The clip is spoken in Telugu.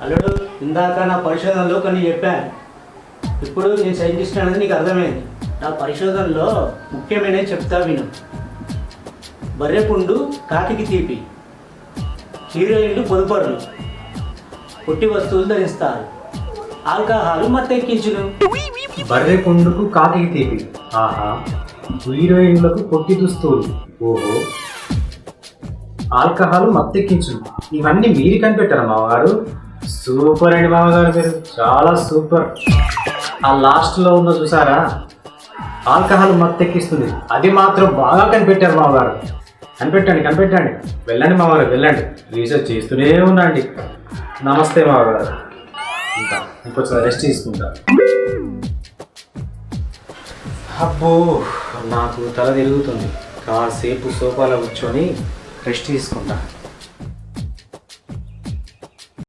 అల్లుడు, ఇందాక నా పరిశోధనలో కొన్ని చెప్పాను. ఇప్పుడు నేను సైంటిస్ట్ అనేది నీకు అర్థమైంది. నా పరిశోధనలో ముఖ్యమైనవి చెప్తా విను. బర్రెపుండు కాకికి తీపి, హీరోయిన్లు పొదుపరులు, పొట్టి వస్తువులు ధరిస్తారు, ఆల్కహాలు మత్తెక్కించును. బర్రె పుండుకు కాకికి తీపి, ఆహా. హీరోయిన్లకు పొట్టి దుస్తులు, ఓహో. ఆల్కహాల్ మత్తెక్కించు, ఇవన్నీ మీరు కనిపెట్టారా మామగారు? సూపర్ అండి మామగారు, మీరు చాలా సూపర్. ఆ లాస్ట్లో ఉన్న చూసారా, ఆల్కహాల్ మత్తెక్కిస్తుంది, అది మాత్రం బాగా కనిపెట్టారు మామగారు. కనిపెట్టండి కనిపెట్టండి, వెళ్ళండి మామగారు వెళ్ళండి, రీసెర్చ్ చేస్తూనే ఉండండి. నమస్తే మామగారు, ఇంకా ఇంకొంచెం రెస్ట్ తీసుకుంటా. అబ్బో, నాకు తల తిరుగుతుంది, కాసేపు సోఫాలో కూర్చొని రెస్ట్ తీసుకుంటా.